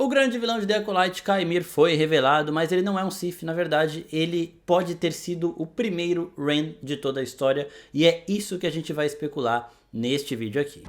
O grande vilão de The Acolyte, Kymir, foi revelado, mas ele não é um Sith. Na verdade, ele pode ter sido o primeiro Ren de toda a história, e é isso que a gente vai especular neste vídeo aqui.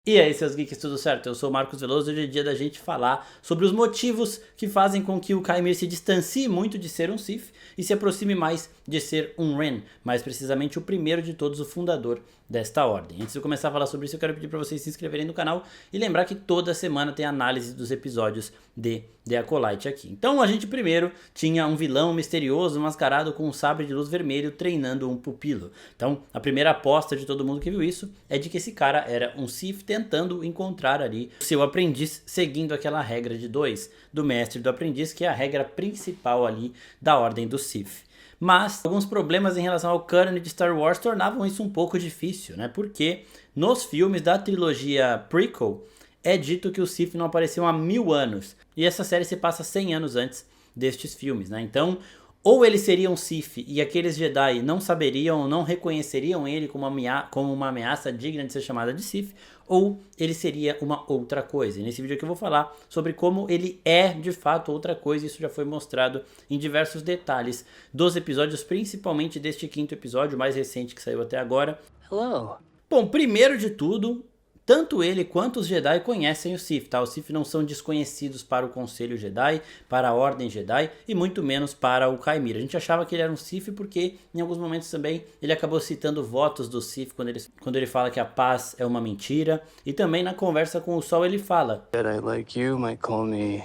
E aí, seus geeks, tudo certo? Eu sou o Marcos Veloso e hoje é dia da gente falar sobre os motivos que fazem com que o Kymir se distancie muito de ser um Sith e se aproxime mais de ser um Ren, mais precisamente o primeiro de todos, o fundador desta ordem. Antes de eu começar a falar sobre isso, eu quero pedir para vocês se inscreverem no canal e lembrar que toda semana tem análise dos episódios de The Acolyte aqui. Então a gente primeiro tinha um vilão misterioso mascarado com um sabre de luz vermelho treinando um pupilo. Então a primeira aposta de todo mundo que viu isso é de que esse cara era um Sith tentando encontrar ali o seu aprendiz, seguindo aquela regra de 2 do mestre e do aprendiz, que é a regra principal ali da ordem do Sith. Mas alguns problemas em relação ao canon de Star Wars tornavam isso um pouco difícil, né? Porque nos filmes da trilogia prequel é dito que os Sith não apareciam há 1000 anos. E essa série se passa 100 anos antes destes filmes, né? Então, ou ele seria um Sith e aqueles Jedi não saberiam ou não reconheceriam ele como uma ameaça digna de ser chamada de Sith, ou ele seria uma outra coisa. E nesse vídeo aqui eu vou falar sobre como ele é de fato outra coisa. Isso já foi mostrado em diversos detalhes dos episódios, principalmente deste quinto episódio, mais recente que saiu até agora. Hello. Bom, primeiro de tudo, tanto ele quanto os Jedi conhecem o Sith, tá? Os Sith não são desconhecidos para o Conselho Jedi, para a Ordem Jedi e muito menos para o Kymir. A gente achava que ele era um Sith porque em alguns momentos também ele acabou citando votos do Sith quando ele fala que a paz é uma mentira. E também na conversa com o Sol ele fala: Jedi like you might call me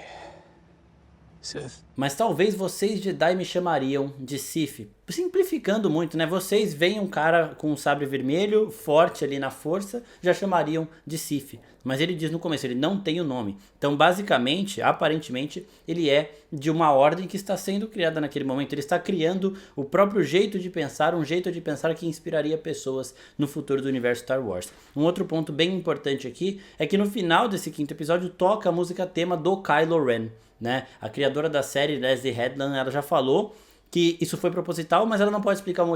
Sith. mas talvez vocês Jedi me chamariam de Sith. Simplificando muito, né? Vocês veem um cara com um sabre vermelho, forte ali na força, já chamariam de Sith. Mas ele diz no começo, ele não tem o nome. Então basicamente, aparentemente, ele é de uma ordem que está sendo criada naquele momento. Ele está criando o próprio jeito de pensar, um jeito de pensar que inspiraria pessoas no futuro do universo Star Wars. Um outro ponto bem importante aqui é que no final desse quinto episódio toca a música tema do Kylo Ren, né? A criadora da série, Leslie Headland, ela já falou que isso foi proposital, mas ela não pode explicar o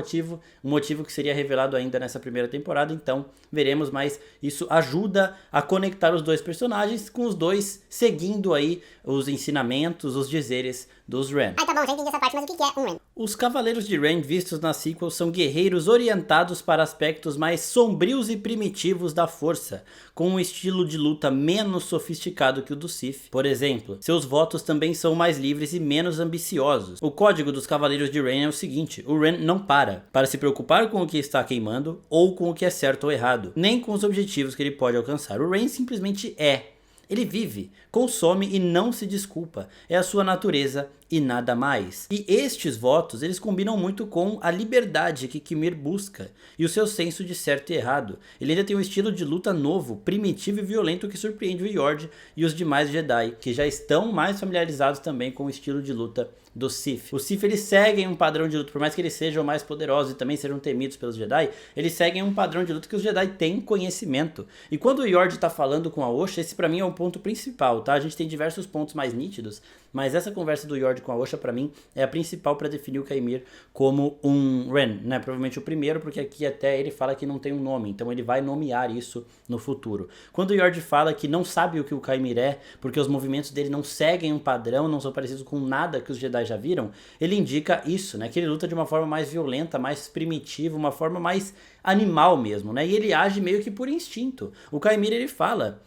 motivo que seria revelado ainda nessa primeira temporada, então veremos, mas isso ajuda a conectar os dois personagens, com os dois seguindo aí os ensinamentos, os dizeres dos Ren. Tá bom, já entendi essa parte, mas o que é um Ren? Os Cavaleiros de Ren vistos na sequel são guerreiros orientados para aspectos mais sombrios e primitivos da força, com um estilo de luta menos sofisticado que o do Sith. Por exemplo, seus votos também são mais livres e menos ambiciosos. O código dos Cavaleiros de Ren é o seguinte: o Ren não para se preocupar com o que está queimando ou com o que é certo ou errado, nem com os objetivos que ele pode alcançar. O Ren simplesmente é. Ele vive, consome e não se desculpa. É a sua natureza e nada mais. E estes votos, eles combinam muito com a liberdade que Kymir busca e o seu senso de certo e errado. Ele ainda tem um estilo de luta novo, primitivo e violento que surpreende o Yord e os demais Jedi, que já estão mais familiarizados também com o estilo de luta do Sith. Os Sith, eles seguem um padrão de luta, por mais que eles sejam mais poderosos e também sejam temidos pelos Jedi, eles seguem um padrão de luta que os Jedi têm conhecimento. E quando o Yord tá falando com a Osha, esse pra mim é o ponto principal, tá? A gente tem diversos pontos mais nítidos, mas essa conversa do Yord com a Osha pra mim é a principal pra definir o Kymir como um Ren, né? Provavelmente o primeiro, porque aqui até ele fala que não tem um nome, então ele vai nomear isso no futuro. Quando o Yord fala que não sabe o que o Kymir é, porque os movimentos dele não seguem um padrão, não são parecidos com nada que os Jedi já viram, ele indica isso, né? Que ele luta de uma forma mais violenta, mais primitiva, uma forma mais animal mesmo, né? E ele age meio que por instinto. O Kymir, ele fala: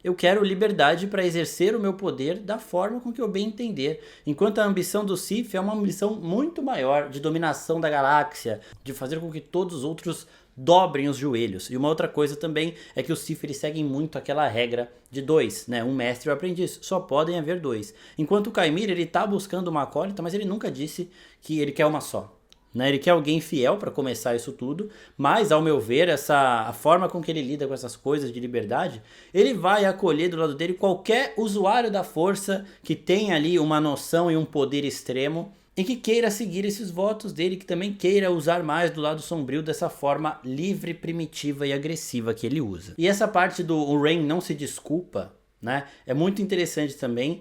eu quero liberdade para exercer o meu poder da forma com que eu bem entender. Enquanto a ambição do Sith é uma ambição muito maior de dominação da galáxia, de fazer com que todos os outros dobrem os joelhos. E uma outra coisa também é que os Sith, eles seguem muito aquela regra de 2, né? Um mestre e um aprendiz. Só podem haver 2. Enquanto o Kymir, ele tá buscando uma acólita, mas ele nunca disse que ele quer uma só. Né? Ele quer alguém fiel para começar isso tudo, mas ao meu ver, a forma com que ele lida com essas coisas de liberdade, ele vai acolher do lado dele qualquer usuário da força que tenha ali uma noção e um poder extremo e que queira seguir esses votos dele, que também queira usar mais do lado sombrio dessa forma livre, primitiva e agressiva que ele usa. E essa parte do Ren não se desculpa, né? É muito interessante também.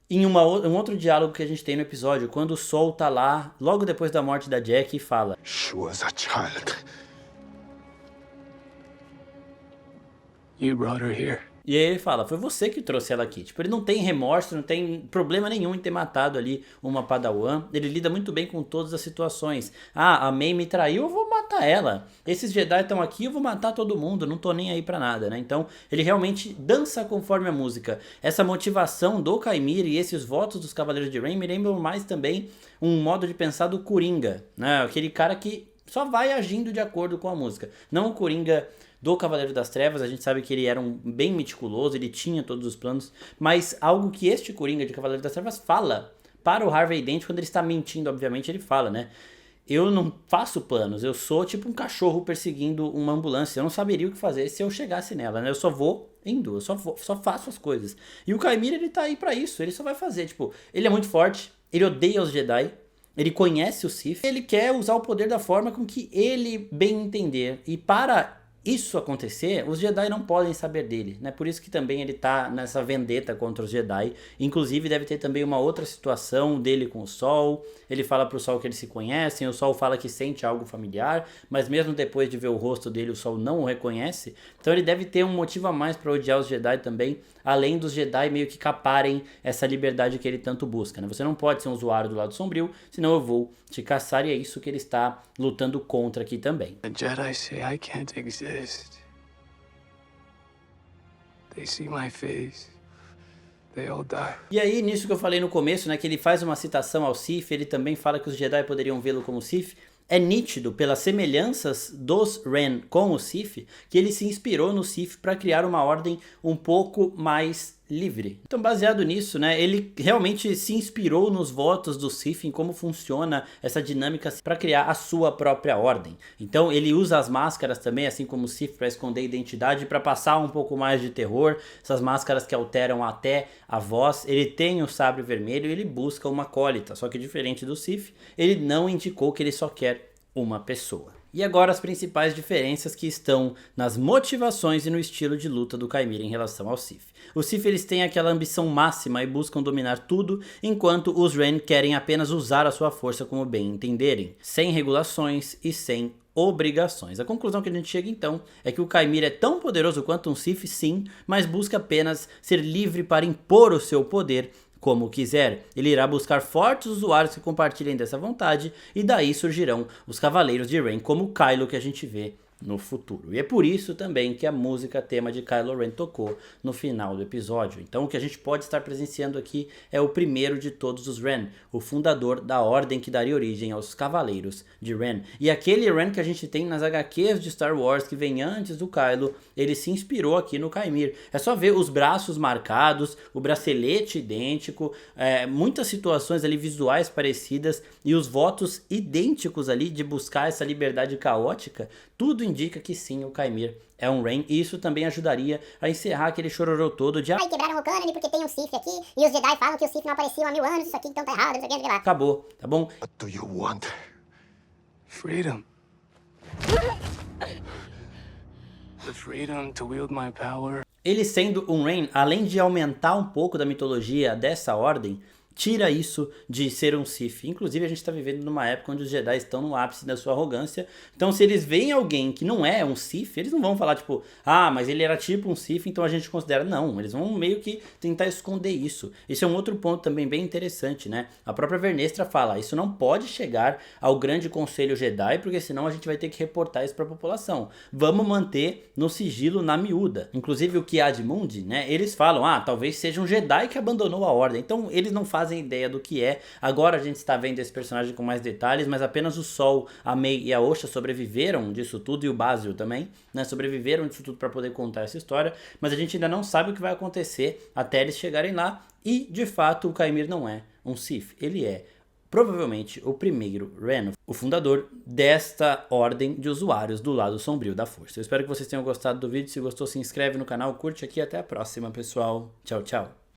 em um outro diálogo que a gente tem no episódio, quando o Sol tá lá, logo depois da morte da Jack, e fala: She was a child. You brought her here. E aí ele fala, foi você que trouxe ela aqui. Tipo, ele não tem remorso, não tem problema nenhum em ter matado ali uma Padawan. Ele lida muito bem com todas as situações. Ah, a May me traiu, eu vou matar ela. Esses Jedi estão aqui, eu vou matar todo mundo, não tô nem aí pra nada, né? Então, ele realmente dança conforme a música. Essa motivação do Kaimir e esses votos dos Cavaleiros de Rain me lembram mais também um modo de pensar do Coringa, né? Aquele cara que só vai agindo de acordo com a música. Não o Coringa do Cavaleiro das Trevas, a gente sabe que ele era bem meticuloso, ele tinha todos os planos, mas algo que este Coringa de Cavaleiro das Trevas fala para o Harvey Dent, quando ele está mentindo, obviamente, ele fala, né? Eu não faço planos, eu sou tipo um cachorro perseguindo uma ambulância, eu não saberia o que fazer se eu chegasse nela, né? Eu só vou indo, eu só faço as coisas. E o Kaimir, ele tá aí pra isso, ele só vai fazer, tipo, ele é muito forte, ele odeia os Jedi, ele conhece o Sith, ele quer usar o poder da forma com que ele bem entender, e para isso acontecer, os Jedi não podem saber dele, né? Por isso que também ele tá nessa vendetta contra os Jedi. Inclusive deve ter também uma outra situação dele com o Sol. Ele fala pro Sol que eles se conhecem, o Sol fala que sente algo familiar, mas mesmo depois de ver o rosto dele, o Sol não o reconhece. Então ele deve ter um motivo a mais para odiar os Jedi também, além dos Jedi meio que caparem essa liberdade que ele tanto busca, né? Você não pode ser um usuário do lado sombrio, senão eu vou te caçar, e é isso que ele está lutando contra aqui também. The Jedi say I can't exist. They see my face. They all die. E aí, nisso que eu falei no começo, né, que ele faz uma citação ao Sith, ele também fala que os Jedi poderiam vê-lo como Sith. É nítido, pelas semelhanças dos Ren com o Sith, que ele se inspirou no Sith para criar uma ordem um pouco mais livre. Então, baseado nisso, né, ele realmente se inspirou nos votos do Sith, em como funciona essa dinâmica para criar a sua própria ordem. Então, ele usa as máscaras também, assim como o Sith, para esconder a identidade, para passar um pouco mais de terror, essas máscaras que alteram até a voz. Ele tem o sabre vermelho e ele busca uma acólita, só que diferente do Sith, ele não indicou que ele só quer uma pessoa. E agora as principais diferenças que estão nas motivações e no estilo de luta do Kaimir em relação ao Sith. Os Sith, eles têm aquela ambição máxima e buscam dominar tudo, enquanto os Ren querem apenas usar a sua força como bem entenderem, sem regulações e sem obrigações. A conclusão que a gente chega então é que o Kaimir é tão poderoso quanto um Sith, sim, mas busca apenas ser livre para impor o seu poder como quiser. Ele irá buscar fortes usuários que compartilhem dessa vontade, e daí surgirão os Cavaleiros de Rain, como o Kylo que a gente vê no futuro. E é por isso também que a música tema de Kylo Ren tocou no final do episódio. Então o que a gente pode estar presenciando aqui é o primeiro de todos os Ren, o fundador da ordem que daria origem aos Cavaleiros de Ren. E aquele Ren que a gente tem nas HQs de Star Wars, que vem antes do Kylo, ele se inspirou aqui no Kaimir. É só ver os braços marcados, o bracelete idêntico, muitas situações ali visuais parecidas e os votos idênticos ali de buscar essa liberdade caótica. Tudo indica que sim, o Kaimir é um Ren, e isso também ajudaria a encerrar aquele chororô todo de Ai, quebraram o cânone porque tem um Sith aqui, e os Jedi falam que o Sith não apareceu há 1000 anos, isso aqui então tá errado, isso aqui, lá. Acabou, tá bom? What do you want? Freedom. The freedom to wield my power. Ele sendo um Ren, além de aumentar um pouco da mitologia dessa ordem, tira isso de ser um Sith. Inclusive a gente está vivendo numa época onde os Jedi estão no ápice da sua arrogância. Então se eles veem alguém que não é um Sith, eles não vão falar tipo, ah, mas ele era tipo um Sith, então a gente considera. Não, eles vão meio que tentar esconder isso. Esse é um outro ponto também bem interessante, né? A própria Vernestra fala, isso não pode chegar ao grande conselho Jedi, porque senão a gente vai ter que reportar isso para a população. Vamos manter no sigilo, na miúda. Inclusive o Ki-Adi-Mundi, né? Eles falam, ah, talvez seja um Jedi que abandonou a ordem. Então eles não fazem ideia do que é. Agora a gente está vendo esse personagem com mais detalhes, mas apenas o Sol, a May e a Osha sobreviveram disso tudo, e o Basil também, né, sobreviveram disso tudo para poder contar essa história, mas a gente ainda não sabe o que vai acontecer até eles chegarem lá, e de fato o Kaimir não é um Sith, ele é provavelmente o primeiro Ren, o fundador desta ordem de usuários do lado sombrio da força. Eu espero que vocês tenham gostado do vídeo. Se gostou, se inscreve no canal, curte aqui, até a próxima, pessoal. Tchau, tchau.